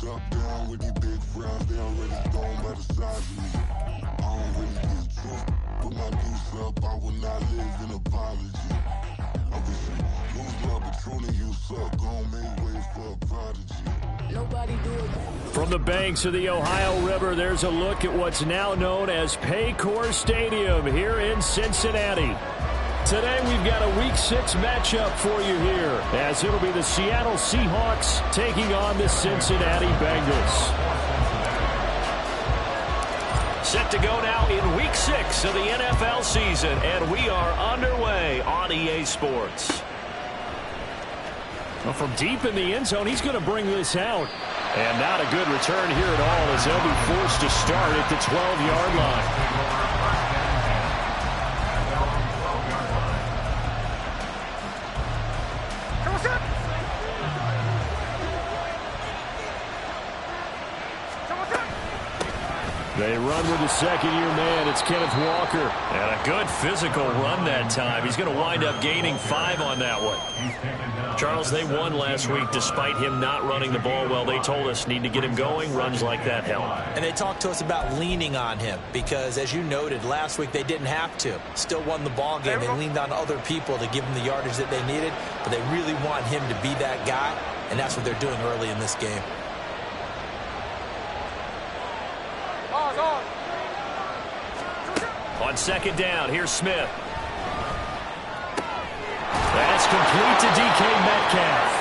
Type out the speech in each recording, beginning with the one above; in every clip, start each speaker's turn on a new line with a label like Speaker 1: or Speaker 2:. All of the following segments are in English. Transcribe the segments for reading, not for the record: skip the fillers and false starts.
Speaker 1: Duck down with these big frowns, they already gone by the size of me. I don't really get drunk, put my deuce up, I will not live in apology. Obviously, lose my Patron and you suck, gon' make way for a prodigy.
Speaker 2: Nobody do it.
Speaker 3: From the banks of the Ohio River, there's a look at what's now known as Paycor Stadium here in Cincinnati. Today we've got a Week 6 matchup for you here, as it'll be the Seattle Seahawks taking on the Cincinnati Bengals. Set to go now in Week 6 of the NFL season, and we are underway on EA Sports. Well, from deep in the end zone, he's going to bring this out. And not a good return here at all, as they'll be forced to start at the 12-yard line. They run with the second-year man. It's Kenneth Walker. And a good physical run that time. He's going to wind up gaining 5 on that one. Charles, they won last week despite him not running the ball well. They told us need to get him going. Runs like that help.
Speaker 4: And they talked to us about leaning on him because, as you noted, last week they didn't have to. Still won the ball game. They leaned on other people to give him the yardage that they needed, but they really want him to be that guy, and that's what they're doing early in this game.
Speaker 3: On second down, here's Smith. That's complete to DK Metcalf.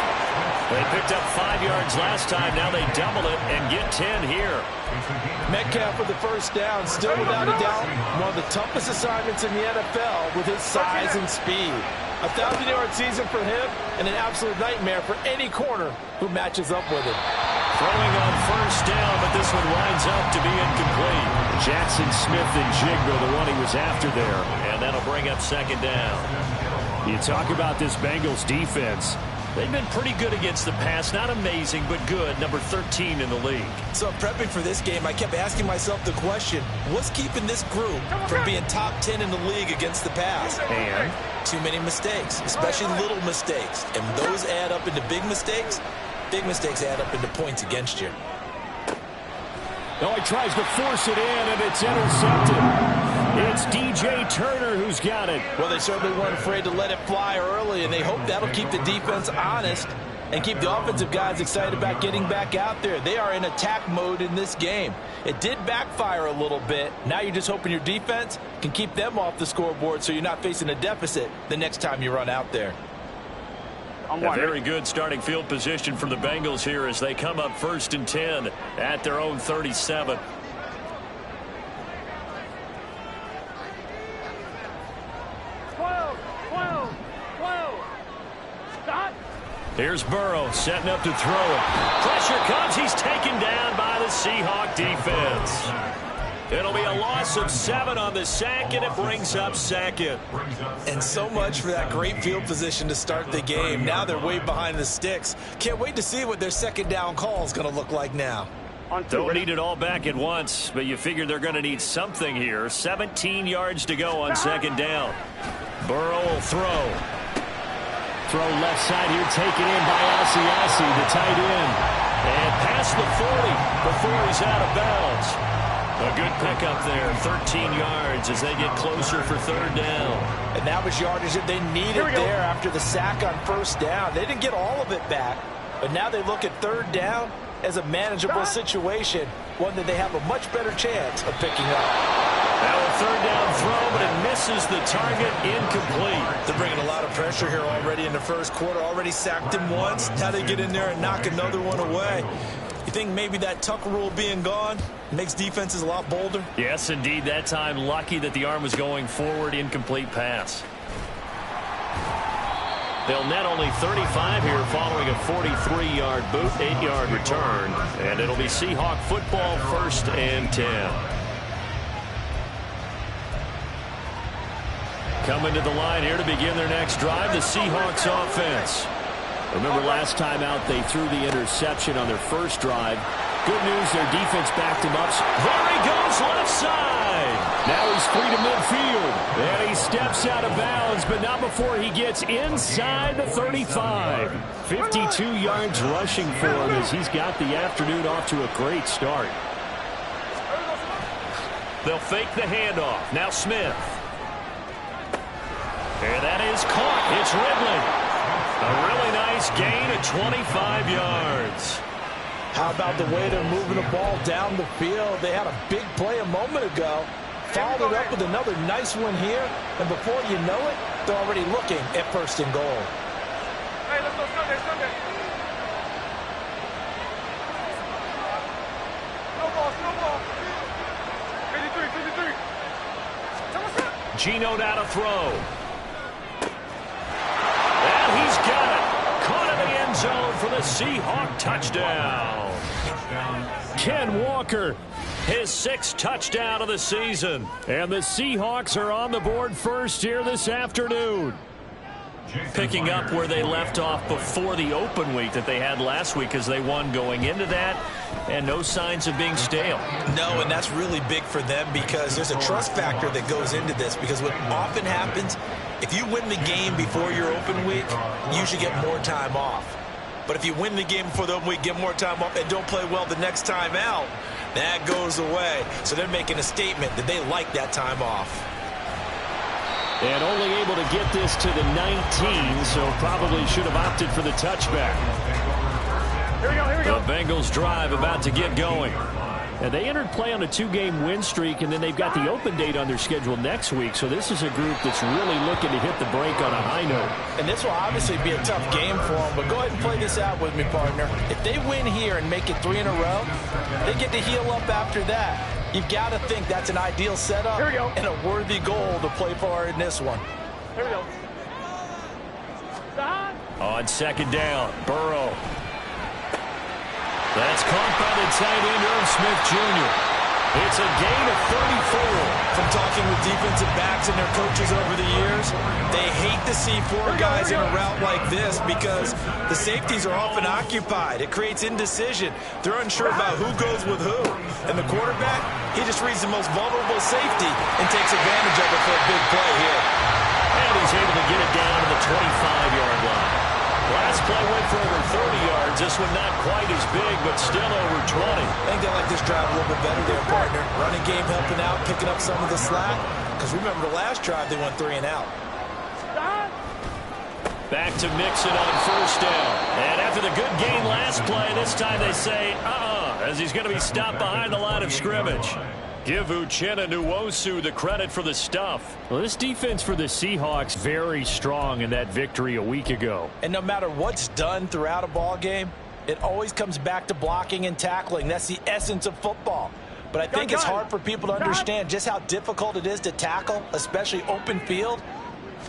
Speaker 3: They picked up 5 yards last time. Now they double it and get 10 here.
Speaker 5: Metcalf with the first down, still without a doubt one of the toughest assignments in the NFL with his size and speed. A 1,000-yard season for him and an absolute nightmare for any corner who matches up with him.
Speaker 3: Throwing on first down, but this one winds up to be incomplete. Jackson Smith and Jigba, the one he was after there. And that'll bring up second down. You talk about this Bengals defense. They've been pretty good against the pass. Not amazing, but good. Number 13 in the league.
Speaker 4: So prepping for this game, I kept asking myself the question, what's keeping this group from being top 10 in the league against the pass?
Speaker 3: And?
Speaker 4: Too many mistakes, especially little mistakes. And those add up into big mistakes. Big mistakes add up into points against you.
Speaker 3: Oh, he tries to force it in, and it's intercepted. It's DJ Turner who's got it.
Speaker 5: Well, they certainly weren't afraid to let it fly early, and they hope that'll keep the defense honest and keep the offensive guys excited about getting back out there. They are in attack mode in this game. It did backfire a little bit. Now you're just hoping your defense can keep them off the scoreboard so you're not facing a deficit the next time you run out there.
Speaker 3: A very good starting field position for the Bengals here as they come up 1st and 10 at their own 37. Here's Burrow setting up to throw it. Pressure comes. He's taken down by the Seahawk defense. It'll be a loss of 7 on the sack, and it brings up second.
Speaker 4: And so much for that great field position to start the game. Now they're way behind the sticks. Can't wait to see what their second down call is going to look like now.
Speaker 3: Don't need it all back at once, but you figure they're going to need something here. 17 yards to go on second down. Burrow will throw. Throw left side here, taken in by Asiasi, the tight end. And past the 40 before he's out of bounds. A good pickup there, 13 yards as they get closer for third down.
Speaker 5: And that was yardage that they needed there after the sack on first down. They didn't get all of it back, but now they look at third down as a manageable situation, one that they have a much better chance of picking up.
Speaker 3: Now a third down throw, but it misses the target, incomplete.
Speaker 4: They're bringing a lot of pressure here already in the first quarter. Already sacked him once. Now they get in there and knock another one away. You think maybe that Tucker rule being gone makes defenses a lot bolder?
Speaker 3: Yes, indeed. That time, lucky that the arm was going forward, incomplete pass. They'll net only 35 here following a 43-yard boot, 8-yard return. And it'll be Seahawk football, 1st and 10. Coming to the line here to begin their next drive, the Seahawks offense. Remember last time out they threw the interception on their first drive. good news, their defense backed him up. There he goes, left side. Now he's free to midfield. And he steps out of bounds, but not before he gets inside the 35. 52 yards rushing for him as he's got the afternoon off to a great start. They'll fake the handoff. Now Smith. And that is caught. It's Ridley. A really nice gain of 25 yards.
Speaker 5: How about the way they're moving the ball down the field? They had a big play a moment ago. Followed it up with another nice one here. And before you know it, they're already looking at 1st and goal.
Speaker 2: Hey, let's go Sunday, Sunday. Snowball. 53.
Speaker 3: Geno now to throw. And he's got it. Caught in the end zone for the Seahawk touchdown. Ken Walker, his 6th touchdown of the season. And the Seahawks are on the board first here this afternoon. Picking up where they left off before the open week that they had last week as they won going into that. And no signs of being stale.
Speaker 4: No, and that's really big for them because there's a trust factor that goes into this. Because what often happens, if you win the game before your open week, you usually get more time off. But if you win the game before the open week, get more time off, and don't play well the next time out, that goes away. So they're making a statement that they like that time off.
Speaker 3: And only able to get this to the 19, so probably should have opted for the touchback.
Speaker 2: Here we go.
Speaker 3: The Bengals drive about to get going. And they entered play on a 2-game win streak, and then they've got the open date on their schedule next week. So this is a group that's really looking to hit the break on a high note.
Speaker 5: And this will obviously be a tough game for them, but go ahead and play this out with me, partner. If they win here and make it 3 in a row, they get to heal up after that. You've got to think that's an ideal setup and a worthy goal to play for in this one.
Speaker 2: Here we go.
Speaker 3: On 2nd down, Burrow. That's caught by the tight end, Irv Smith Jr. It's a gain of 34.
Speaker 4: From talking with defensive backs and their coaches over the years, they hate to see 4 guys in a route like this because the safeties are often occupied. It creates indecision. They're unsure about who goes with who. And the quarterback, he just reads the most vulnerable safety and takes advantage of it for a big play here.
Speaker 3: And he's able to get it down to the 25-yard line. Last play went for over 30 yards. This one not quite as big, but still over 20.
Speaker 4: I think they like this drive a little bit better there, partner. Running game helping out, picking up some of the slack. Because remember the last drive, they went 3 and out.
Speaker 3: Back to Mixon on 1st down. And after the good gain last play, this time they say, as he's going to be stopped behind the line of scrimmage. Give Uchenna Nwosu the credit for the stuff. Well, this defense for the Seahawks very strong in that victory a week ago.
Speaker 5: And no matter what's done throughout a ball game, it always comes back to blocking and tackling. That's the essence of football. But I think it's hard for people to understand just how difficult it is to tackle, especially open field.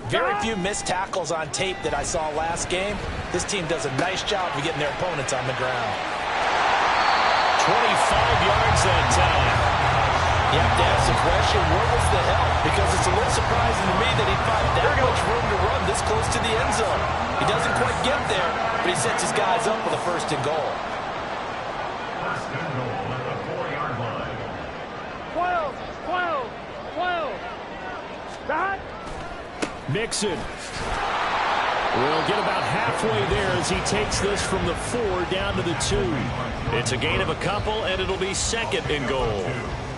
Speaker 5: Very few missed tackles on tape that I saw last game. This team does a nice job of getting their opponents on the ground.
Speaker 3: 25 yards that time.
Speaker 5: You have to ask the question, where was the help? Because it's a little surprising to me that he'd find that much room to run this close to the end zone. He doesn't quite get there, but he sets his guys up with a 1st and goal.
Speaker 2: 12.
Speaker 3: Mixon will get about halfway there as he takes this from the 4 down to the 2. It's a gain of a couple, and it'll be 2nd and goal.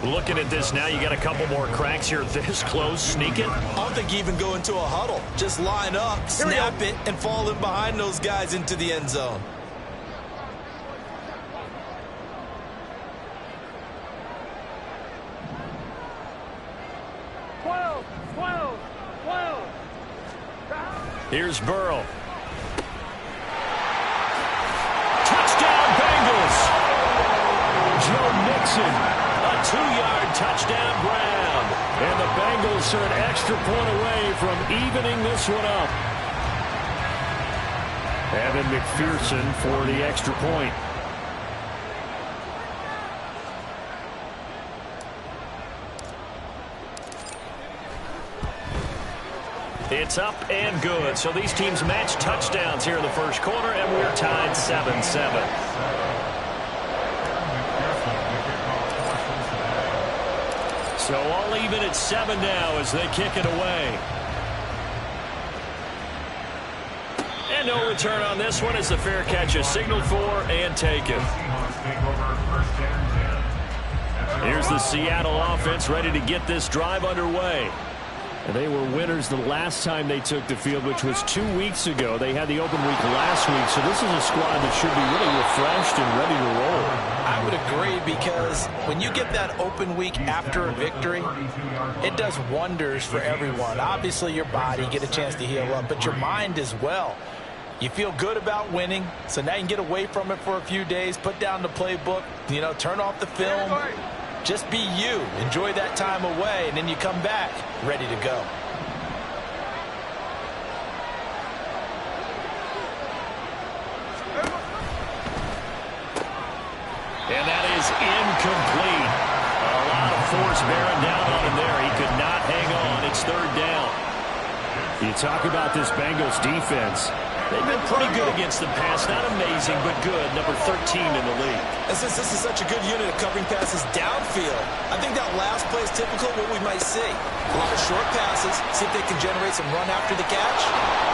Speaker 3: Looking at this now, you got a couple more cracks here this close. Sneak it.
Speaker 4: I don't think you even go into a huddle. Just line up, snap it, and fall in behind those guys into the end zone.
Speaker 3: Here's Burrow. Touchdown, Bengals. Joe Mixon, a 2-yard touchdown grab. And the Bengals are an extra point away from evening this one up. Evan McPherson for the extra point. It's up and good. So these teams match touchdowns here in the 1st quarter, and we're tied 7-7. So all even at 7 now as they kick it away. And no return on this one as the fair catch is signaled for and taken. Here's the Seattle offense ready to get this drive underway. And they were winners the last time they took the field, which was 2 weeks ago. They had the open week last week, so this is a squad that should be really refreshed and ready to roll.
Speaker 5: I would agree, because when you get that open week after a victory, it does wonders for everyone. Obviously, your body, get a chance to heal up, but your mind as well. You feel good about winning, so now you can get away from it for a few days, put down the playbook, turn off the film. Just be you. Enjoy that time away, and then you come back ready to go.
Speaker 3: And that is incomplete. A lot of force bearing down on him there. He could not hang on. It's 3rd down.
Speaker 2: You talk about this Bengals defense.
Speaker 3: They've been pretty good against the pass. Not amazing, but good. Number 13 in the league.
Speaker 4: And since this is such a good unit of covering passes downfield, I think that last play is typical of what we might see. A lot of short passes, see if they can generate some run after the catch,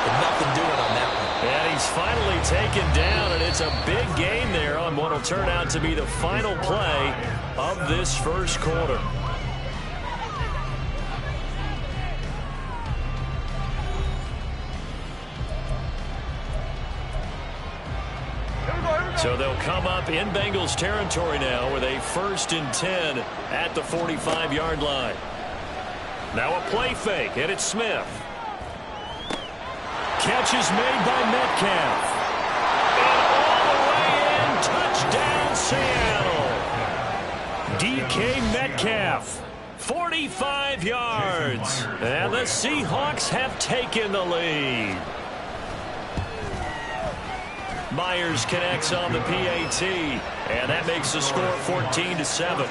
Speaker 4: but nothing doing on that one.
Speaker 3: And he's finally taken down, and it's a big gain there on what will turn out to be the final play of this first quarter. So they'll come up in Bengals territory now with a 1st and 10 at the 45-yard line. Now a play fake, and it's Smith. Catch is made by Metcalf. And all the way in, touchdown Seattle. DK Metcalf, 45 yards. And the Seahawks have taken the lead. Myers connects on the PAT, and that makes the score 14-7.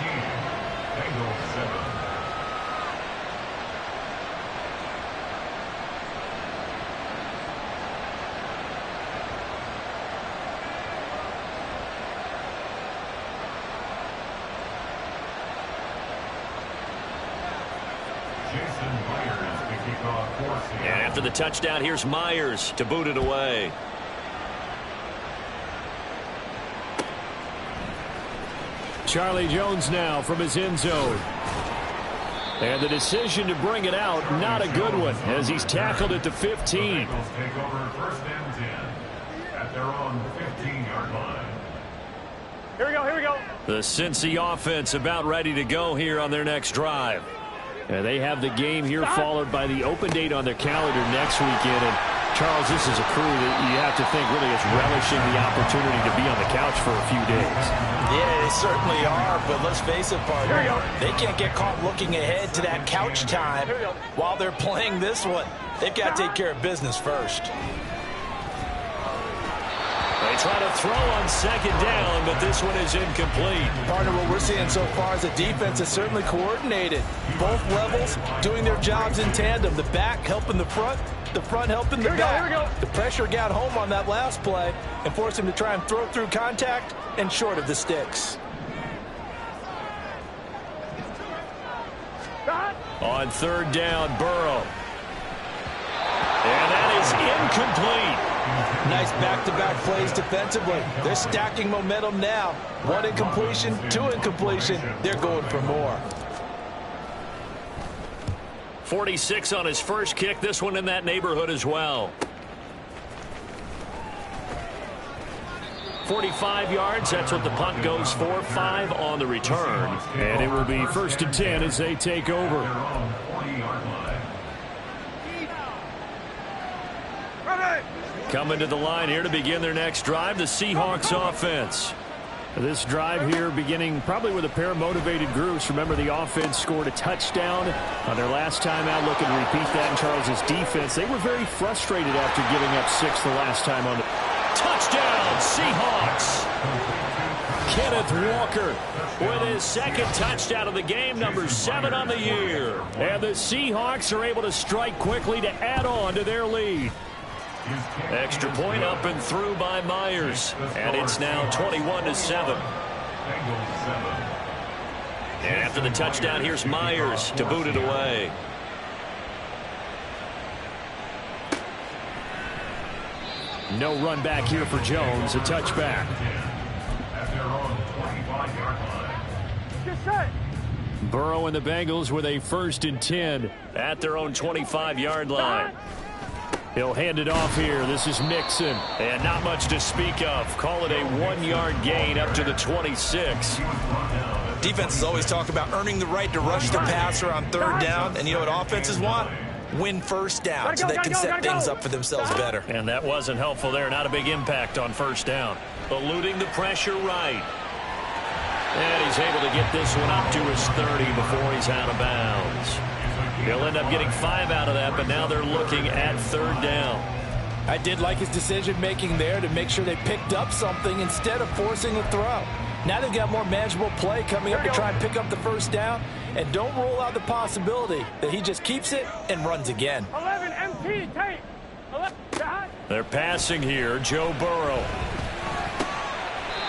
Speaker 3: And after the touchdown, here's Myers to boot it away.
Speaker 2: Charlie Jones now from his end zone. And the decision to bring it out, not a good one, as he's tackled at the 15.
Speaker 1: Take over 1st and 10 at their own 15-yard line.
Speaker 2: Here we go, here we go.
Speaker 3: The Cincy offense about ready to go here on their next drive.
Speaker 2: And they have the game here followed by the open date on their calendar next weekend. And Charles, this is a crew that you have to think really is relishing the opportunity to be on the couch for a few days.
Speaker 5: Yeah, they certainly are, but let's face it, partner, they can't get caught looking ahead to that couch time while they're playing this one. They've got to take care of business first.
Speaker 3: They try to throw on 2nd down, but this one is incomplete.
Speaker 5: Partner, what we're seeing so far is the defense is certainly coordinated. Both levels doing their jobs in tandem. The back helping the front helping the back. The pressure got home on that last play and forced him to try and throw through contact and short of the sticks.
Speaker 3: On 3rd down, Burrow. And that is incomplete.
Speaker 5: Nice back-to-back plays defensively. They're stacking momentum now. 1 incompletion, 2 incompletion. They're going for more.
Speaker 3: 46 on his first kick. This one in that neighborhood as well. 45 yards. That's what the punt goes for. 5 on the return.
Speaker 2: And it will be 1st and 10 as they take over.
Speaker 3: Coming to the line here to begin their next drive, the Seahawks offense.
Speaker 2: This drive here beginning probably with a pair of motivated groups. Remember, the offense scored a touchdown on their last time out. Looking to repeat that in Charles's defense. They were very frustrated after giving up 6 the last time on the
Speaker 3: touchdown, Seahawks. Kenneth Walker with his 2nd touchdown of the game, number 7 on the year.
Speaker 2: And the Seahawks are able to strike quickly to add on to their lead.
Speaker 3: Extra point up and through by Myers. And it's now 21-7. And after the touchdown, here's Myers to boot it away.
Speaker 2: No run back here for Jones. A touchback. Burrow and the Bengals with a 1st and 10
Speaker 3: at their own 25-yard line.
Speaker 2: He'll hand it off here. This is Mixon.
Speaker 3: And not much to speak of. Call it a 1-yard gain up to the 26.
Speaker 5: Defenses always talk about earning the right to rush the passer on 3rd down. And you know what offenses want? Win 1st down so they can set things up for themselves better.
Speaker 3: And that wasn't helpful there. Not a big impact on 1st down. Eluding the pressure right. And he's able to get this one up to his 30 before he's out of bounds. He'll end up getting 5 out of that, but now they're looking at 3rd down.
Speaker 5: I did like his decision-making there to make sure they picked up something instead of forcing the throw. Now they've got more manageable play coming up to try and pick up the 1st down. And don't rule out the possibility that he just keeps it and runs again.
Speaker 6: 11 MT, take. 11,
Speaker 3: they're passing here. Joe Burrow.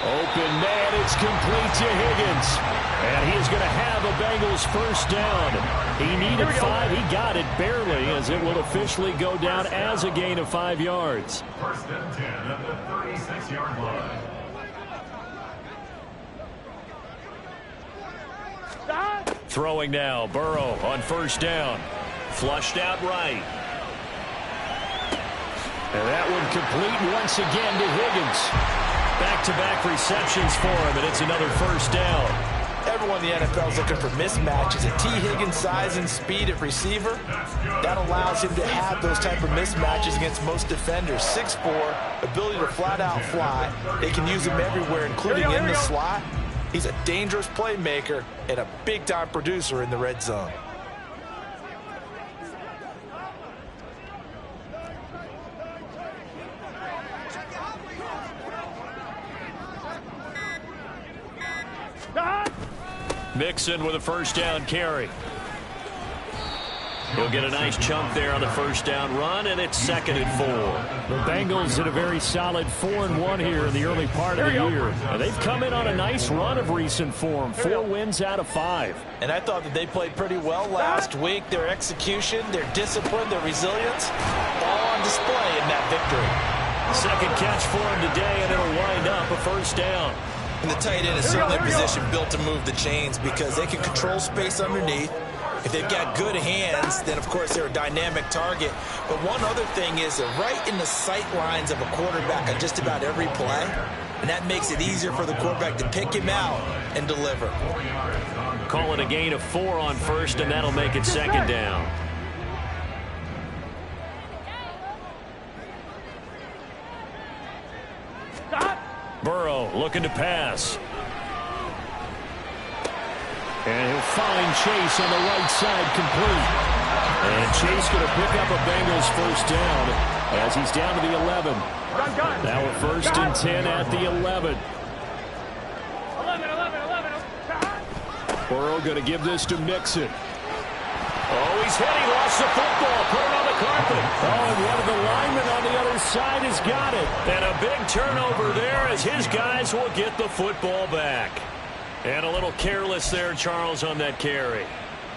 Speaker 2: Open man, it's complete to Higgins. And he is going to have a Bengals 1st down. He needed 5. He got it barely, as it will officially go down as a gain of 5 yards.
Speaker 7: 1st and 10 at the 36-yard line.
Speaker 3: Throwing now. Burrow on 1st down. Flushed out right.
Speaker 2: And that one complete once again to Higgins.
Speaker 3: Back-to-back receptions for him, and it's another 1st down.
Speaker 5: Everyone in the NFL is looking for mismatches. At T. Higgins' size and speed at receiver, that allows him to have those type of mismatches against most defenders. 6'4", ability to flat-out fly. They can use him everywhere, including in the slot. He's a dangerous playmaker and a big-time producer in the red zone.
Speaker 3: Mixon with a 1st down carry. He'll get a nice chunk there on the 1st down run, and it's 2nd and 4.
Speaker 2: The Bengals in a very solid 4-1 here in the early part of the year. And they've come in on a nice run of recent form. 4 wins out of 5.
Speaker 5: And I thought that they played pretty well last week. Their execution, their discipline, their resilience, all on display in that victory.
Speaker 3: 2nd catch for him today, and it'll wind up a 1st down.
Speaker 5: And the tight end is certainly a position built to move the chains because they can control space underneath. If they've got good hands, then, of course, they're a dynamic target. But one other thing is they're right in the sight lines of a quarterback on just about every play. And that makes it easier for the quarterback to pick him out and deliver.
Speaker 3: Call it a gain of 4 on 1st, and that'll make it 2nd down. Burrow looking to pass.
Speaker 2: And he'll find Chase on the right side complete. And Chase going to pick up a Bengals 1st down as he's down to the 11. Now a 1st and 10 at the 11.
Speaker 6: 11.
Speaker 2: Burrow going to give this to Mixon.
Speaker 3: Oh, he's hit. He lost the football. Put it on the carpet.
Speaker 2: Oh, and one of the linemen on the other side has got it.
Speaker 3: And a big turnover there as his guys will get the football back. And a little careless there, Charles, on that carry.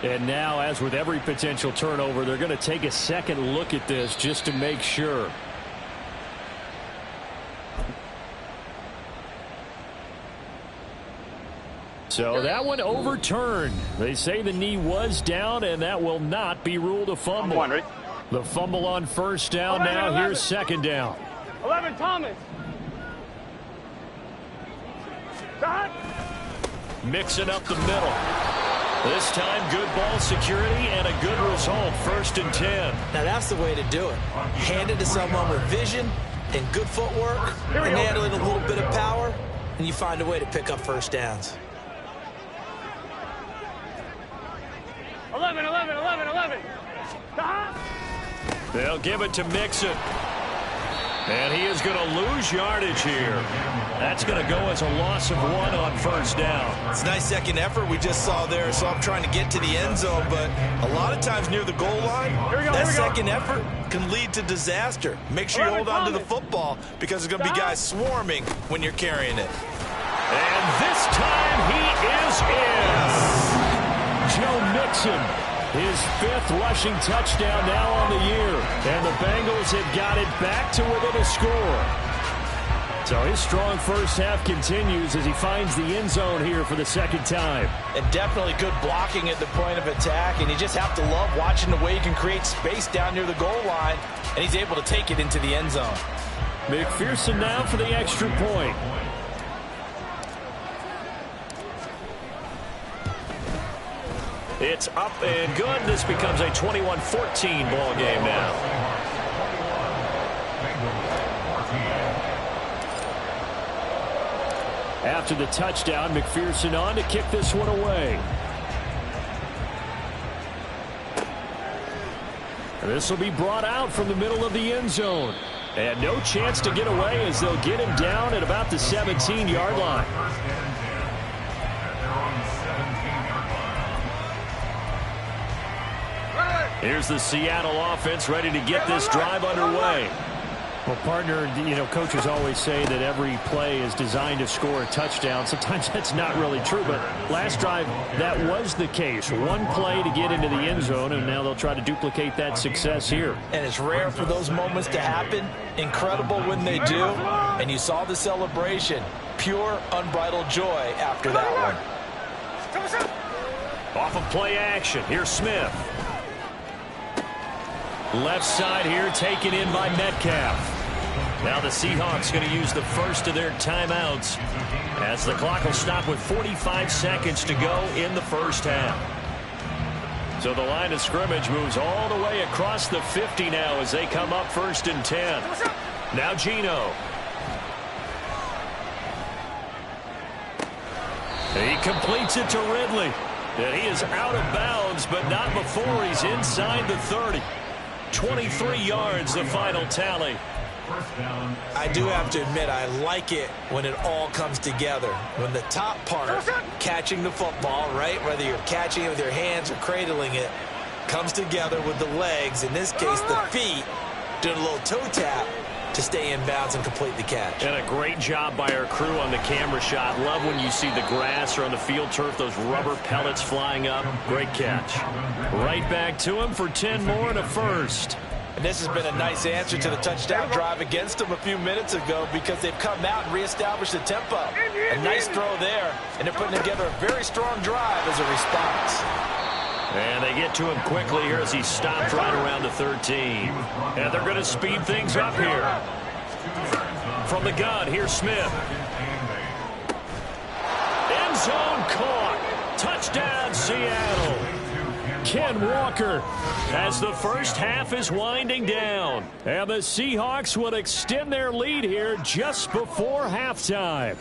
Speaker 2: And now, as with every potential turnover, they're going to take a second look at this just to make sure. So that one overturned. They say the knee was down, and that will not be ruled a fumble. The fumble on 1st down.
Speaker 6: 11,
Speaker 2: now
Speaker 6: 11.
Speaker 2: Here's 2nd down.
Speaker 6: 11, Thomas.
Speaker 3: Mixing up the middle. This time, good ball security and a good result. 1st and 10.
Speaker 5: Now, that's the way to do it. Hand it to someone with vision and good footwork and handling a little bit of power, and you find a way to pick up 1st downs.
Speaker 6: 11.
Speaker 3: They'll give it to Mixon. And he is going to lose yardage here. That's going to go as a loss of 1 on 1st down.
Speaker 5: It's a nice second effort we just saw there, so I'm trying to get to the end zone, but a lot of times near the goal line, that second effort can lead to disaster. Make sure you hold on to the football because there's going to be guys swarming when you're carrying it.
Speaker 3: And this time he is in.
Speaker 2: Mixon. His 5th rushing touchdown now on the year. And the Bengals have got it back to within a score. So his strong first half continues as he finds the end zone here for the second time.
Speaker 5: And definitely good blocking at the point of attack. And you just have to love watching the way he can create space down near the goal line. And he's able to take it into the end zone.
Speaker 2: McPherson now for the extra point.
Speaker 3: It's up and good. This becomes a 21-14 ball game now.
Speaker 2: After the touchdown, McPherson on to kick this one away. This will be brought out from the middle of the end zone. And no chance to get away as they'll get him down at about the 17-yard line.
Speaker 3: Here's the Seattle offense ready to get this drive underway.
Speaker 2: Well, partner, coaches always say that every play is designed to score a touchdown. Sometimes that's not really true, but last drive, that was the case. One play to get into the end zone, and now they'll try to duplicate that success here.
Speaker 5: And it's rare for those moments to happen. Incredible when they do. And you saw the celebration. Pure, unbridled joy after that one.
Speaker 3: Off of play action, here's Smith. Left side here taken in by Metcalf. Now the Seahawks going to use the first of their timeouts as the clock will stop with 45 seconds to go in the first half. So the line of scrimmage moves all the way across the 50 now as they come up 1st and 10. Now Geno. He completes it to Ridley. And he is out of bounds, but not before he's inside the 30. 23 yards, the final tally.
Speaker 4: I do have to admit, I like it when it all comes together. When the top part, catching the football, right, whether you're catching it with your hands or cradling it, comes together with the legs, in this case the feet, doing a little toe tap to stay in bounds and complete the catch.
Speaker 3: And a great job by our crew on the camera shot. Love when you see the grass or on the field turf, those rubber pellets flying up. Great catch. Right back to him for 10 more and a first.
Speaker 5: And this has been a nice answer to the touchdown drive against them a few minutes ago because they've come out and reestablished the tempo. A nice throw there, and they're putting together a very strong drive as a response.
Speaker 3: And they get to him quickly here as he stopped right around the 13. And they're going to speed things up here. From the gun, here's Smith. End zone caught. Touchdown, Seattle. Ken Walker as the first half is winding down. And the Seahawks will extend their lead here just before halftime.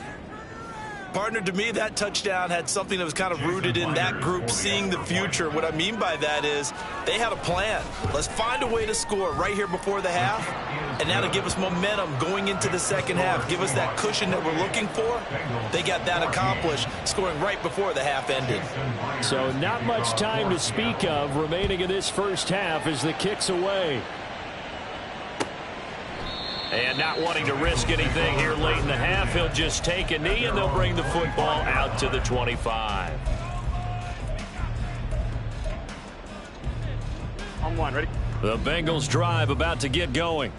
Speaker 5: Partner, to me, that touchdown had something that was kind of rooted in that group seeing the future. What I mean by that is they had a plan. Let's find a way to score right here before the half, and that'll give us momentum going into the second half, give us that cushion that we're looking for. They got that accomplished, scoring right before the half ended.
Speaker 2: So not much time to speak of remaining in this first half as the kick's away.
Speaker 3: And not wanting to risk anything here late in the half, he'll just take a knee, and they'll bring the football out to the 25.
Speaker 6: On one, ready?
Speaker 3: The Bengals drive about to get going.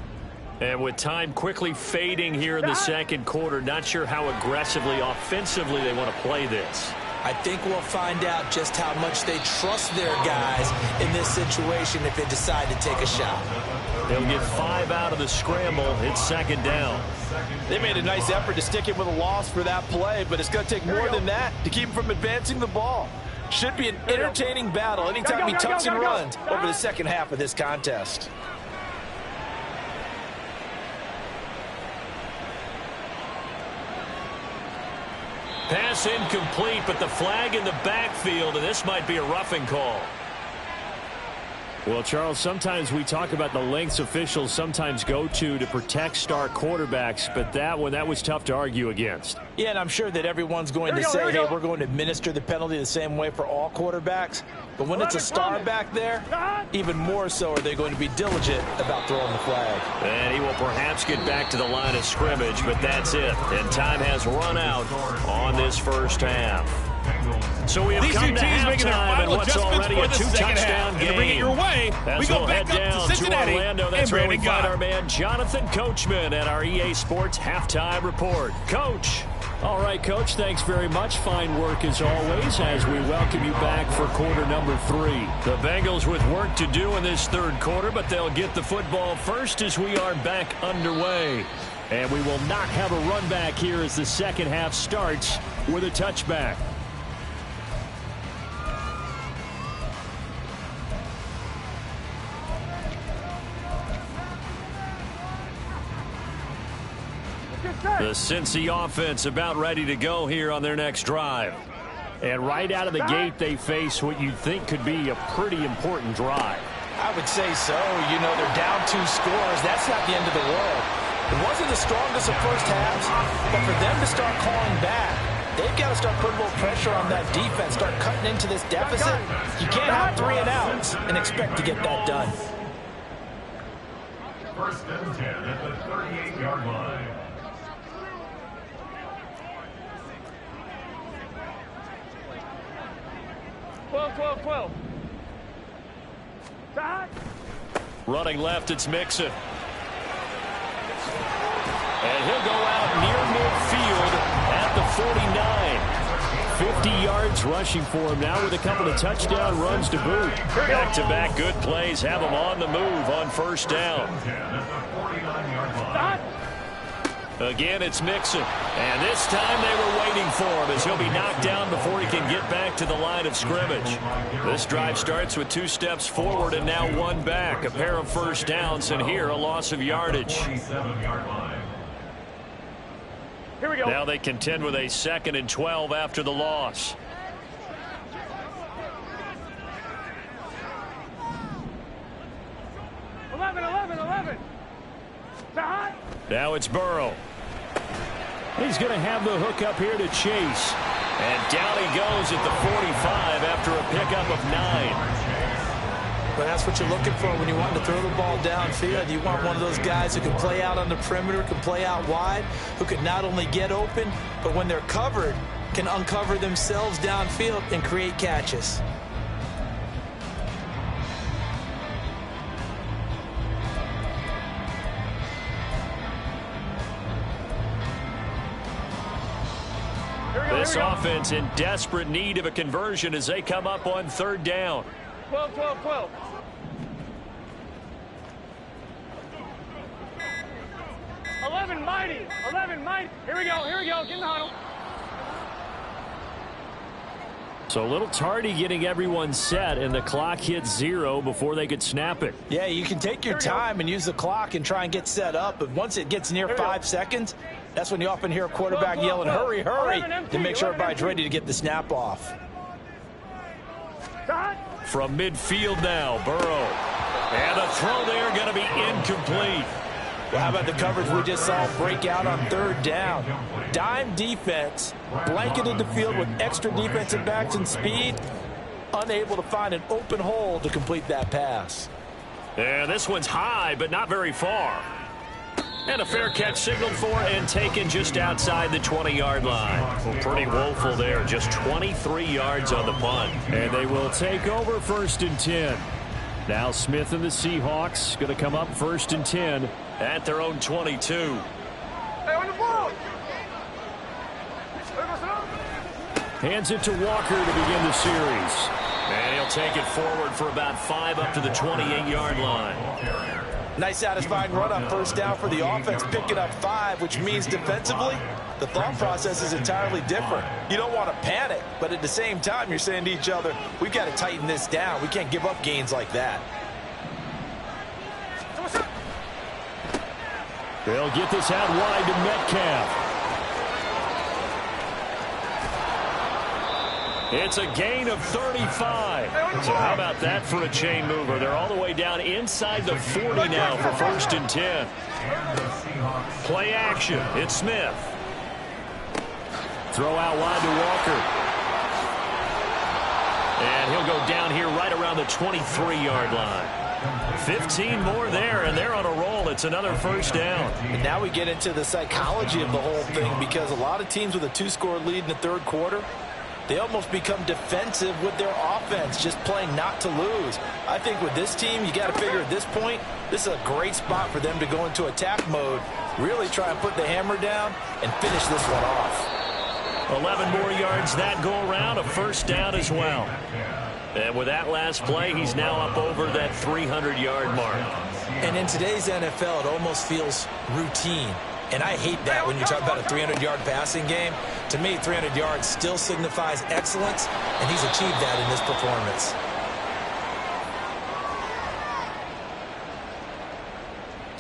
Speaker 3: And with time quickly fading here in the second quarter, not sure how aggressively, offensively they want to play this.
Speaker 4: I think we'll find out just how much they trust their guys in this situation if they decide to take a shot.
Speaker 3: They'll get 5 out of the scramble. It's second down.
Speaker 5: They made a nice effort to stick it with a loss for that play, but it's going to take more than that to keep them from advancing the ball. Should be an entertaining battle anytime he tucks and runs over the second half of this contest.
Speaker 3: Pass incomplete, but the flag in the backfield, and this might be a roughing call.
Speaker 2: Well, Charles, sometimes we talk about the lengths officials sometimes go to protect star quarterbacks, but that was tough to argue against.
Speaker 5: Yeah, and I'm sure that everyone's going to say, hey, we're going to administer the penalty the same way for all quarterbacks. But when it's a star back there, even more so are they going to be diligent about throwing the flag.
Speaker 3: And he will perhaps get back to the line of scrimmage, but that's it. And time has run out on this first half.
Speaker 2: So we have
Speaker 8: These
Speaker 2: come
Speaker 8: two
Speaker 2: to
Speaker 8: teams making their
Speaker 2: halftime
Speaker 8: final
Speaker 2: and what's
Speaker 8: adjustments
Speaker 2: already
Speaker 8: for
Speaker 2: a
Speaker 8: the second
Speaker 2: two-touchdown
Speaker 8: half.
Speaker 2: game.
Speaker 8: And to bring it your way,
Speaker 2: As
Speaker 8: we go
Speaker 2: we'll
Speaker 8: back
Speaker 2: head
Speaker 8: up
Speaker 2: down
Speaker 8: to Cincinnati
Speaker 2: Orlando. That's
Speaker 8: and
Speaker 2: where we
Speaker 8: Brandon
Speaker 2: find
Speaker 8: Gott.
Speaker 2: our man Jonathan Coachman at our EA Sports Halftime Report. Coach. All right, Coach, thanks very much. Fine work as always as we welcome you back for quarter number 3. The Bengals with work to do in this third quarter, but they'll get the football first as we are back underway. And we will not have a run back here as the second half starts with a touchback. The Cincy offense about ready to go here on their next drive. And right out of the gate, they face what you'd think could be a pretty important drive.
Speaker 5: I would say so. You know, they're down 2 scores. That's not the end of the world. It wasn't the strongest of first halves, but for them to start calling back, they've got to start putting a little pressure on that defense, start cutting into this deficit. You can't have 3 and outs and expect to get that done.
Speaker 7: First and 10 at the 38-yard line.
Speaker 6: Twelve.
Speaker 2: Running left, it's Mixon. And he'll go out near midfield at the 49. 50 yards rushing for him now with a couple of touchdown runs to boot. Back-to-back good plays have him on the move on first down. Again, it's Mixon. And this time they were waiting for him as he'll be knocked down before he can get back to the line of scrimmage. This drive starts with 2 steps forward and now 1 back. A pair of first downs and here a loss of yardage.
Speaker 6: Here we go.
Speaker 2: Now they contend with a 2nd and 12 after the loss.
Speaker 6: Eleven.
Speaker 2: Now it's Burrow. He's going to have the hook up here to Chase. And down he goes at the 45 after a pickup of 9.
Speaker 4: But that's what you're looking for when you want to throw the ball downfield. You want one of those guys who can play out on the perimeter, can play out wide, who can not only get open, but when they're covered, can uncover themselves downfield and create catches.
Speaker 2: This offense in desperate need of a conversion as they come up on 3rd down.
Speaker 6: 12. 11 mighty. Here we go. Get in the huddle.
Speaker 2: So a little tardy getting everyone set, and the clock hits 0 before they could snap it.
Speaker 5: Yeah, you can take your time and use the clock and try and get set up, but once it gets near 5 seconds, that's when you often hear a quarterback yelling, hurry, to make sure everybody's ready to get the snap off.
Speaker 2: From midfield now, Burrow. And the throw there going to be incomplete.
Speaker 5: Well, how about the coverage we just saw break out on 3rd down? Dime defense, blanketed the field with extra defensive backs and speed, unable to find an open hole to complete that pass.
Speaker 2: Yeah, this one's high, but not very far. And a fair catch signaled for and taken just outside the 20-yard line. Well, pretty woeful there, just 23 yards on the punt. And they will take over 1st and 10. Now Smith and the Seahawks going to come up 1st and 10 at their own 22.
Speaker 6: Hey, on the ball.
Speaker 2: Hands it to Walker to begin the series. And he'll take it forward for about 5 up to the 28-yard line.
Speaker 5: Nice satisfying run on 1st down for the offense, picking up 5, which means defensively, the thought process is entirely different. You don't want to panic, but at the same time, you're saying to each other, we've got to tighten this down. We can't give up gains like that.
Speaker 2: They'll get this out wide to Metcalf. It's a gain of 35. So how about that for a chain mover? They're all the way down inside the 40 now for 1st and 10. Play action. It's Smith. Throw out wide to Walker. And he'll go down here right around the 23-yard line. 15 more there, and they're on a roll. It's another 1st down.
Speaker 5: And now we get into the psychology of the whole thing, because a lot of teams with a 2-score lead in the 3rd quarter, They almost become defensive with their offense, just playing not to lose. I think with this team, you got to figure at this point, this is a great spot for them to go into attack mode, really try and put the hammer down and finish this one off.
Speaker 3: 11 more yards that go around, a first down as well. And with that last play, he's now up over that 300-yard mark.
Speaker 4: And in today's NFL, it almost feels routine. And I hate that when you talk about a 300-yard passing game. To me, 300 yards still signifies excellence, and he's achieved that in this performance.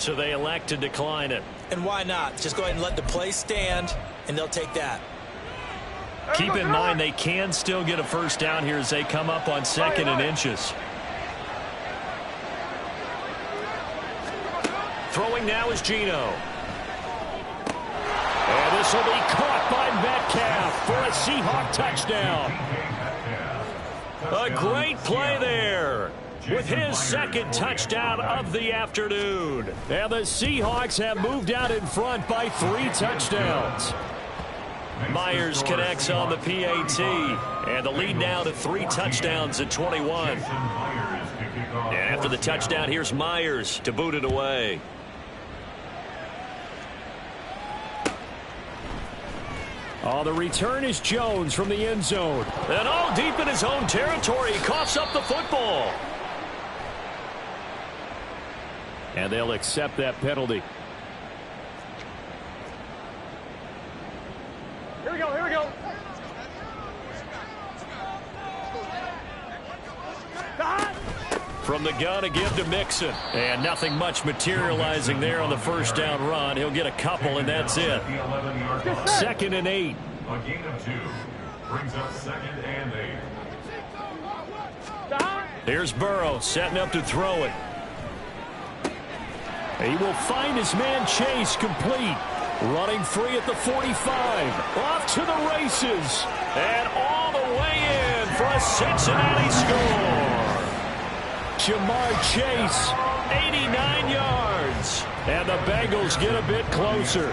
Speaker 3: So they elect to decline it.
Speaker 4: And why not? Just go ahead and let the play stand, and they'll take that.
Speaker 3: Keep in mind they can still get a first down here as they come up on 2nd and inches. Throwing now is Geno. And this will be caught by Metcalf for a Seahawk touchdown. A great play there with his 2nd touchdown of the afternoon. And the Seahawks have moved out in front by 3 touchdowns. Myers connects on the PAT, and the lead now to 3 touchdowns at 21. And after the touchdown, here's Myers to boot it away.
Speaker 2: Oh, the return is Jones from the end zone.
Speaker 3: And all deep in his own territory, he coughs up the football.
Speaker 2: And they'll accept that penalty.
Speaker 6: Here we go, here we go.
Speaker 3: From the gun, a give to Mixon. And nothing much materializing there on the first down run. He'll get a couple, and that's it.
Speaker 2: 2nd and 8.
Speaker 7: A gain of 2 brings up 2nd and 8.
Speaker 3: Here's Burrow setting up to throw it.
Speaker 2: He will find his man Chase complete. Running free at the 45. Off to the races.
Speaker 3: And all the way in for a Cincinnati score.
Speaker 2: Jamar Chase,
Speaker 3: 89 yards.
Speaker 2: and the Bengals get a bit closer.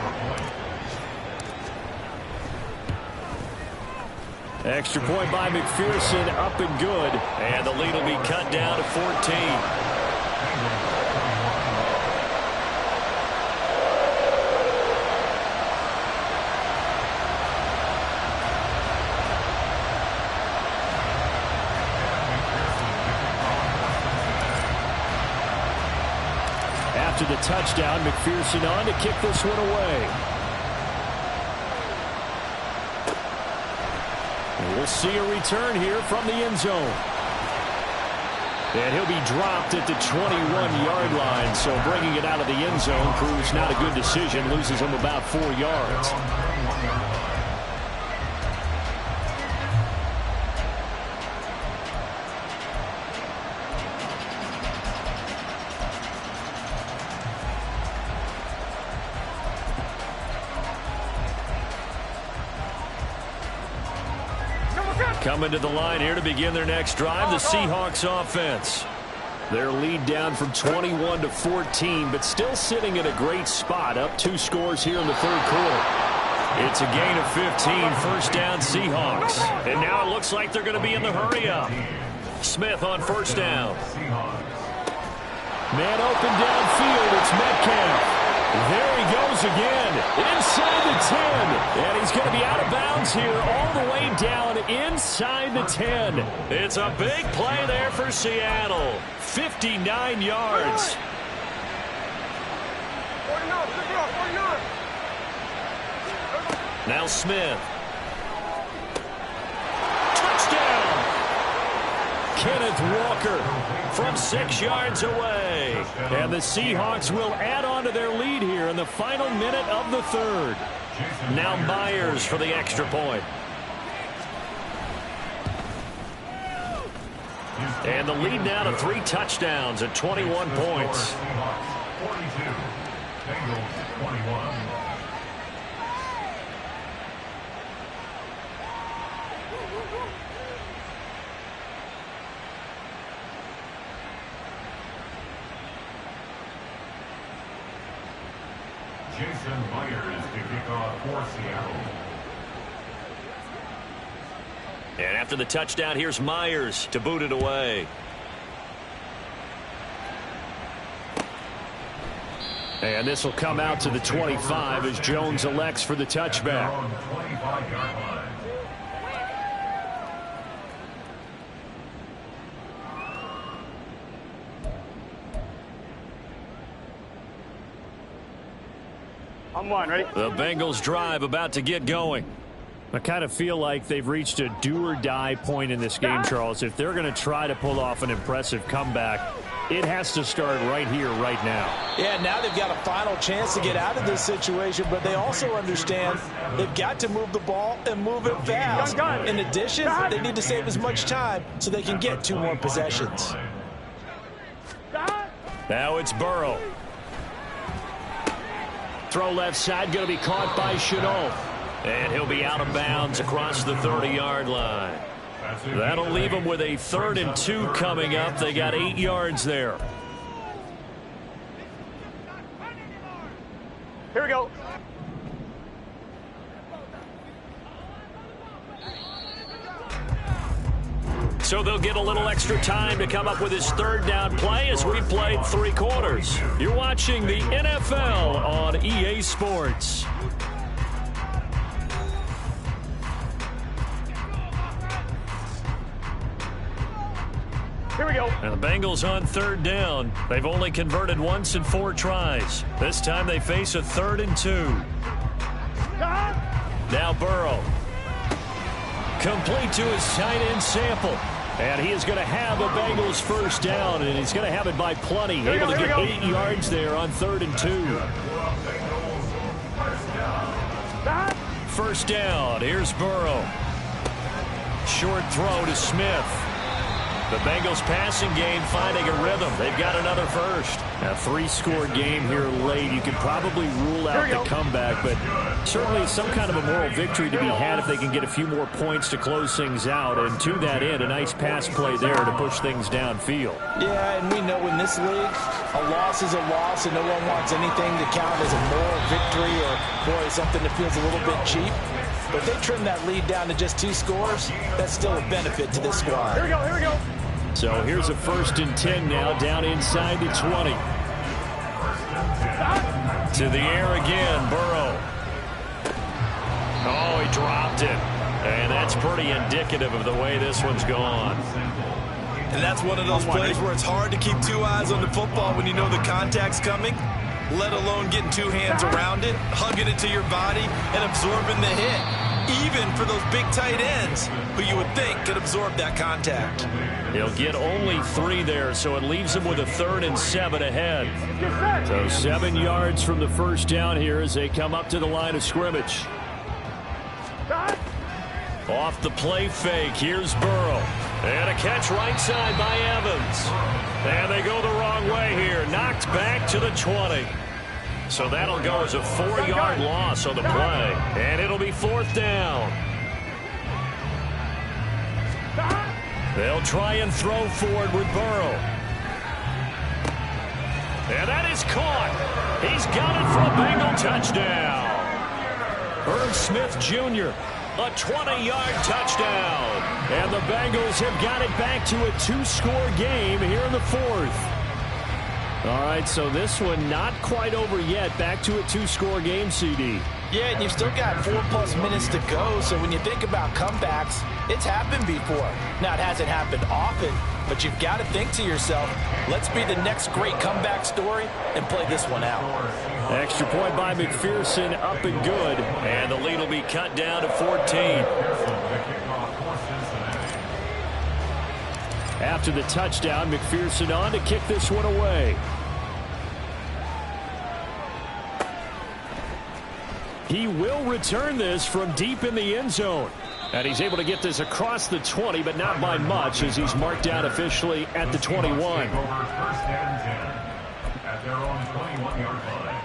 Speaker 2: Extra point by McPherson, up and good.
Speaker 3: And the lead will be cut down to 14.
Speaker 2: After the touchdown, McPherson on to kick this one away. And we'll see a return here from the end zone. And he'll be dropped at the 21-yard line, so bringing it out of the end zone proves not a good decision, loses him about 4 yards.
Speaker 3: Coming to the line here to begin their next drive, the Seahawks offense.
Speaker 2: Their lead down from 21 to 14, but still sitting in a great spot, up 2 scores here in the third quarter.
Speaker 3: It's a gain of 15, first down Seahawks. And now it looks like they're going to be in the hurry up. Smith on first down.
Speaker 2: Man open downfield, it's Metcalf. There he goes again, inside the 10. And he's going to be out of bounds here all the way down inside the 10.
Speaker 3: It's a big play there for Seattle. 59 yards.
Speaker 6: 49.
Speaker 3: Now Smith. Touchdown!
Speaker 2: Kenneth Walker
Speaker 3: from 6 yards away.
Speaker 2: And the Seahawks will add on to their lead here in the final minute of the third.
Speaker 3: Now Myers for the extra point. And the lead now to 3 touchdowns at 21 points.
Speaker 7: 42, Bengals 21. Jason Myers to kick off for Seattle.
Speaker 3: And after the touchdown, here's Myers to boot it away.
Speaker 2: And this will come out to the 25 as Jones elects for the touchback.
Speaker 6: I'm one, ready?
Speaker 3: The Bengals drive about to get going.
Speaker 2: I kind of feel like they've reached a do-or-die point in this game, Charles. If they're going to try to pull off an impressive comeback, it has to start right here, right now.
Speaker 5: Yeah, now they've got a final chance to get out of this situation, but they also understand they've got to move the ball and move it fast. In addition, they need to save as much time so they can get 2 more possessions.
Speaker 3: Now it's Burrow.
Speaker 2: Throw left side, going to be caught by Shenault.
Speaker 3: And he'll be out of bounds across the 30-yard line. That'll leave them with a 3rd and 2 coming up. They got 8 yards there.
Speaker 6: Here we go.
Speaker 3: So they'll get a little extra time to come up with his 3rd down play as we played 3 quarters. You're watching the NFL on EA Sports.
Speaker 6: Here we go.
Speaker 3: And the Bengals on 3rd down. They've only converted once in 4 tries. This time they face a 3rd and 2. Now Burrow. Complete to his tight end Sample. And he is going to have a Bengals 1st down, and he's going to have it by plenty. Able to get 8 yards there on 3rd and 2. 1st down. Here's Burrow. Short throw to Smith. The Bengals passing game finding a rhythm. They've got another 1st.
Speaker 2: A 3-score game here late. You could probably rule out the comeback, but certainly some kind of a moral victory to be had if they can get a few more points to close things out. And to that end, a nice pass play there to push things downfield.
Speaker 5: Yeah, and we know in this league, a loss is a loss, and no one wants anything to count as a moral victory or, boy, something that feels a little bit cheap. But if they trim that lead down to just 2 scores, that's still a benefit to this squad.
Speaker 6: Here we go, here we go.
Speaker 2: So here's a 1st and 10 now down inside the 20.
Speaker 3: To the air again, Burrow. Oh, he dropped it. And that's pretty indicative of the way this one's gone.
Speaker 5: And that's one of those plays where it's hard to keep 2 eyes on the football when you know the contact's coming, let alone getting 2 hands around it, hugging it to your body, and absorbing the hit. Even for those big tight ends who you would think could absorb that contact.
Speaker 3: He'll get only 3 there, so it leaves him with a 3rd and 7 ahead.
Speaker 2: So 7 yards from the 1st down here as they come up to the line of scrimmage.
Speaker 3: Off the play fake, here's Burrow. And a catch right side by Evans. And they go the wrong way here. Knocked back to the 20. So that'll go as a 4-yard loss on the play. And it'll be 4th down. They'll try and throw forward with Burrow. And that is caught. He's got it for a Bengal touchdown. Irv Smith Jr., a 20-yard touchdown. And the Bengals have got it back to a 2-score game here in the 4th.
Speaker 2: All right, so this one not quite over yet. Back to a 2-score game, CD.
Speaker 5: Yeah, and you've still got 4+ minutes to go, so when you think about comebacks, it's happened before. Now, it hasn't happened often, but you've got to think to yourself, let's be the next great comeback story and play this one out.
Speaker 2: Extra point by McPherson, up and good.
Speaker 3: And the lead will be cut down to 14.
Speaker 2: After the touchdown, McPherson on to kick this one away. He will return this from deep in the end zone. And he's able to get this across the 20, but not by much as he's marked down officially at the 21.
Speaker 7: At their own 21-yard line.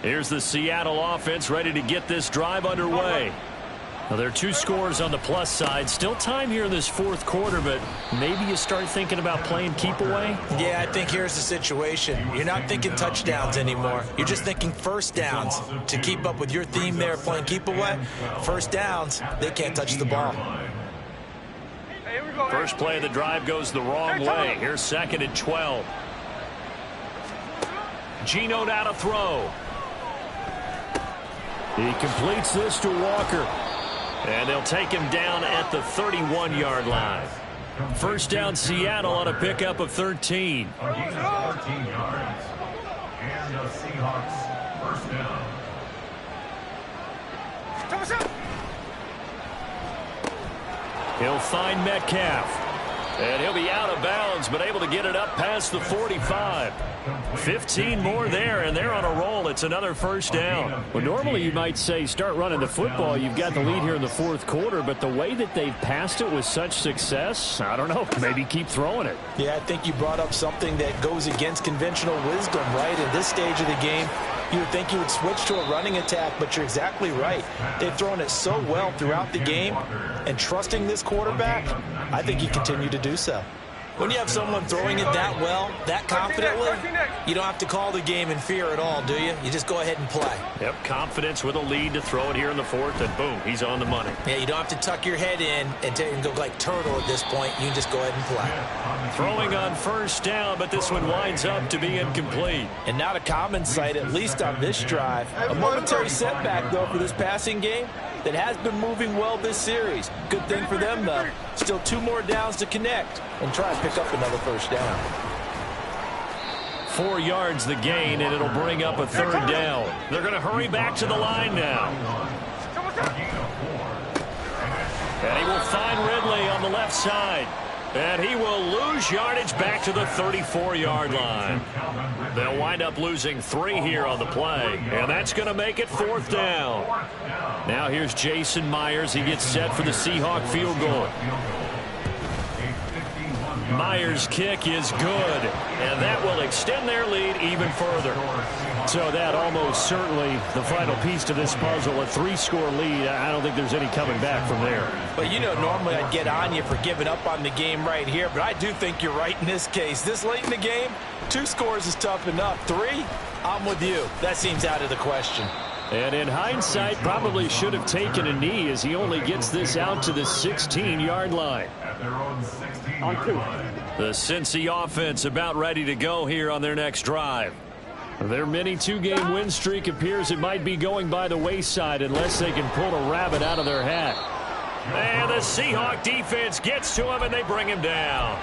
Speaker 3: Here's the Seattle offense ready to get this drive underway.
Speaker 2: Well, there are 2 scores on the plus side. Still time here in this fourth quarter, but maybe you start thinking about playing keep away?
Speaker 4: Yeah, I think here's the situation. You're not thinking touchdowns anymore. You're just thinking first downs. To keep up with your theme there, playing keep away, first downs, they can't touch the ball.
Speaker 3: First play of the drive goes the wrong way. Here's 2nd and 12. Geno now to throw.
Speaker 2: He completes this to Walker.
Speaker 3: And they'll take him down at the 31-yard line. First down, Seattle on a pickup of 13.
Speaker 7: 13 yards. And the Seahawks first down.
Speaker 3: He'll find Metcalf. And he'll be out of bounds, but able to get it up past the 45. 15 more there, and they're on a roll. It's another first down.
Speaker 2: Well, normally you might say start running the football. You've got the lead here in the fourth quarter, but the way that they've passed it with such success, I don't know, maybe keep throwing it.
Speaker 4: Yeah, I think you brought up something that goes against conventional wisdom, right? In this stage of the game, you would think you would switch to a running attack, but you're exactly right. They've thrown it so well throughout the game, and trusting this quarterback, I think you continue to do so. When you have someone throwing it that well, that confidently, you don't have to call the game in fear at all, do you? You just go ahead and play.
Speaker 3: Yep, confidence with a lead to throw it here in the fourth, and boom, he's on the money.
Speaker 4: Yeah, you don't have to tuck your head in and go like turtle at this point. You can just go ahead and play.
Speaker 3: Throwing on first down, but this one winds up to be incomplete.
Speaker 5: And not a common sight, at least on this drive. A momentary setback, though, for this passing game that has been moving well this series. Good thing for them, though. Still 2 more downs to connect and try and pick up another first down.
Speaker 3: 4 yards the gain, and it'll bring up a 3rd down. They're going to hurry back to the line now. And he will find Ridley on the left side. And he will lose yardage back to the 34-yard line. They'll wind up losing 3 here on the play. And that's going to make it 4th down. Now here's Jason Myers. He gets set for the Seahawk field goal. Myers' kick is good. And that will extend their lead even further.
Speaker 2: So that almost certainly the final piece to this puzzle, a 3-score lead. I don't think there's any coming back from there.
Speaker 5: But, you know, normally I'd get on you for giving up on the game right here, but I do think you're right in this case. This late in the game, 2 scores is tough enough. 3, I'm with you. That seems out of the question.
Speaker 2: And in hindsight, probably should have taken a knee as he only gets this out to the 16-yard line.
Speaker 7: At their own 16-yard line.
Speaker 3: The Cincy offense about ready to go here on their next drive.
Speaker 2: Their mini 2-game win streak appears it might be going by the wayside unless they can pull a rabbit out of their hat.
Speaker 3: And the Seahawk defense gets to him, and they bring him down.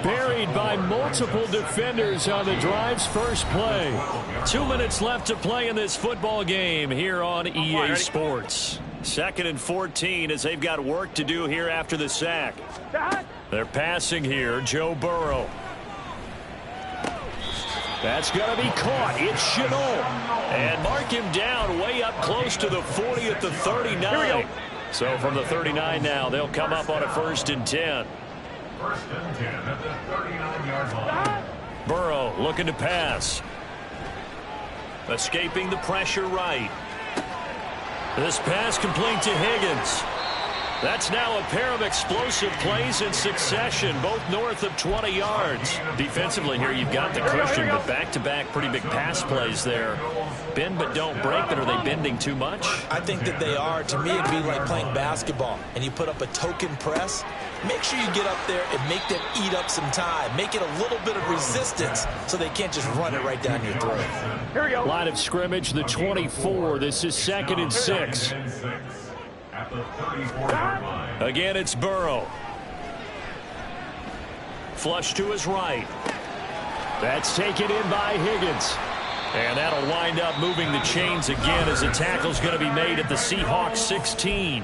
Speaker 2: Buried by multiple defenders on the drive's first play.
Speaker 3: 2 minutes left to play in this football game here on EA Sports. 2nd and 14 as they've got work to do here after the sack. They're passing here, Joe Burrow.
Speaker 2: That's going to be caught. It's Shenault.
Speaker 3: And mark him down way up close to the 40 at the 39. So from the 39 now, they'll come up on a 1st and 10.
Speaker 7: 1st and 10 at the 39-yard line.
Speaker 3: Burrow looking to pass. Escaping the pressure right. This pass complete to Higgins. That's now a pair of explosive plays in succession, both north of 20 yards. Defensively here, you've got the cushion, but back-to-back pretty big pass plays there. Bend but don't break, but are they bending too much?
Speaker 4: I think that they are. To me, it'd be like playing basketball, and you put up a token press. Make sure you get up there and make them eat up some time. Make it a little bit of resistance so they can't just run it right down your throat.
Speaker 2: Here we go. Line of scrimmage, the 24. This is 2nd and 6.
Speaker 7: At the 34-yard line.
Speaker 3: Again, it's Burrow. Flush to his right.
Speaker 2: That's taken in by Higgins.
Speaker 3: And that'll wind up moving the chains again as the tackle's going to be made at the Seahawks 16.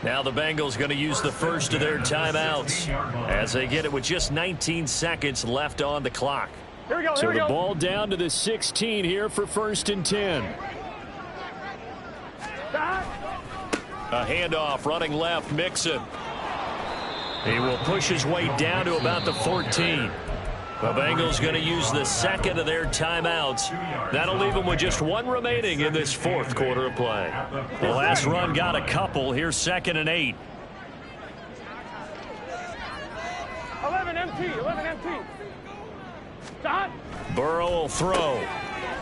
Speaker 3: Now the Bengals going to use the first of their timeouts as they get it with just 19 seconds left on the clock.
Speaker 2: So the ball down to the 16 here for 1st and 10.
Speaker 3: A handoff running left, Mixon. He will push his way down to about the 14. The Bengals going to use the second of their timeouts. That'll leave them with just one remaining in this fourth quarter of play. The last run got a couple. Here's 2nd and 8.
Speaker 6: 11 MT, 11 MT. Stop.
Speaker 3: Burrow will throw.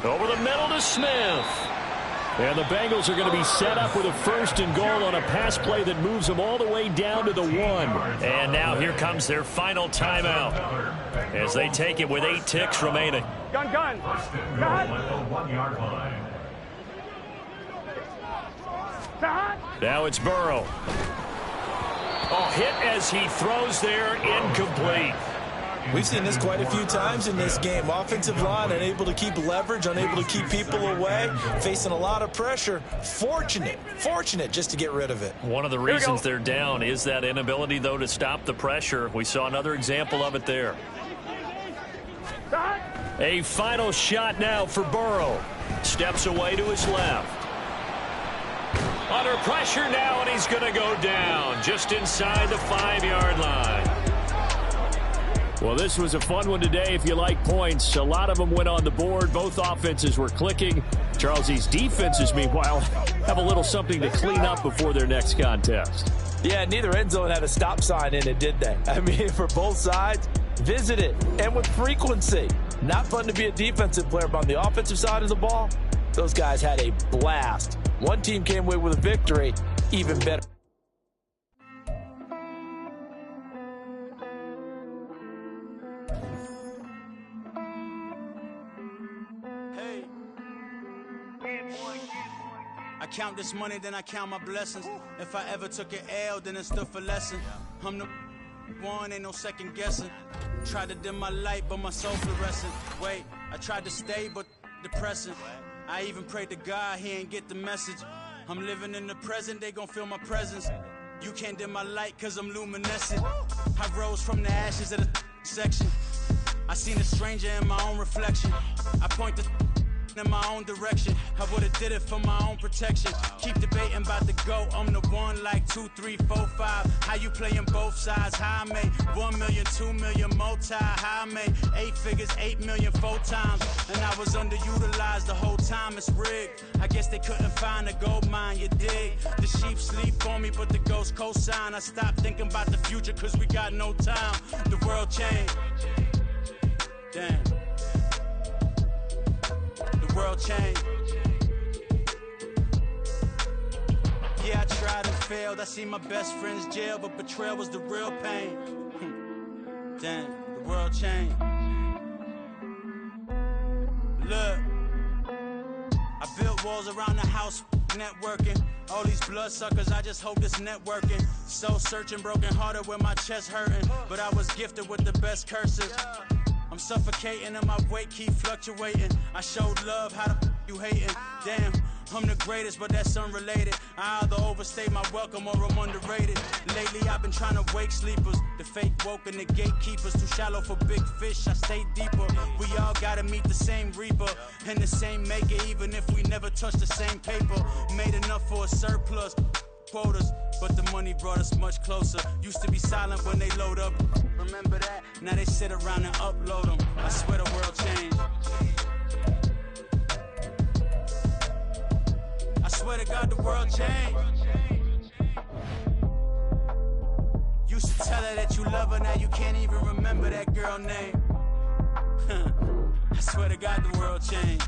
Speaker 3: Over the middle to Smith.
Speaker 2: And the Bengals are going to be set up with a 1st and goal on a pass play that moves them all the way down to the 1.
Speaker 3: And now here comes their final timeout as they take it with 8 ticks remaining.
Speaker 6: Gun. Gun.
Speaker 3: Now it's Burrow. Oh, hit as he throws there, incomplete.
Speaker 5: We've seen this quite a few times in this game. Offensive line unable to keep leverage, unable to keep people away, facing a lot of pressure. Fortunate just to get rid of it.
Speaker 3: One of the reasons they're down is that inability, though, to stop the pressure. We saw another example of it there. A final shot now for Burrow. Steps away to his left. Under pressure now, and he's going to go down just inside the 5-yard line.
Speaker 2: Well, this was a fun one today if you like points. A lot of them went on the board. Both offenses were clicking. Charles's defenses, meanwhile, have a little something to clean up before their next contest.
Speaker 5: Yeah, neither end zone had a stop sign in it, did they? I mean, for both sides, visit it, and with frequency. Not fun to be a defensive player, but on the offensive side of the ball, those guys had a blast. One team came away with a victory, even better.
Speaker 8: I count this money, then I count my blessings. If I ever took an L, then it stood for lesson. I'm the one, ain't no second guessing. Tried to dim my light, but my soul fluorescent. Wait, I tried to stay, but depressing. I even prayed to God, he ain't get the message. I'm living in the present, they gon' feel my presence. You can't dim my light, cause I'm luminescent. I rose from the ashes of the section. I seen a stranger in my own reflection. I point the in my own direction. I would've did it for my own protection. Keep debating about the GOAT. I'm the one like 2, 3, 4, 5. How you playing both sides? How I made 1 million, 2 million, multi. How I made 8 figures, 8 million 4 times. And I was underutilized the whole time. It's rigged. I guess they couldn't find a gold mine, you dig? The sheep sleep on me, but the ghost cosign. I stopped thinking about the future, cause we got no time. The world changed. Damn. World change. Yeah, I tried and failed. I see my best friends jail, but betrayal was the real pain. Damn, the world changed. Look, I built walls around the house, networking. All these bloodsuckers, I just hope this networking. Soul searching, broken hearted with my chest hurting. But I was gifted with the best curses. I'm suffocating and my weight keep fluctuating. I showed love, how the you hating? Damn, I'm the greatest, but that's unrelated. I either overstay my welcome or I'm underrated. Lately I've been trying to wake sleepers. The fake woke and the gatekeepers. Too shallow for big fish, I stay deeper. We all gotta meet the same reaper and the same maker, even if we never touch the same paper. Made enough for a surplus. Quotas, but the money brought us much closer. Used to be silent when they load up. Remember that? Now they sit around and upload them. I swear the world changed. I swear to God the world changed. Used to tell her that you love her, now you can't even remember that girl name. I swear to God the world changed.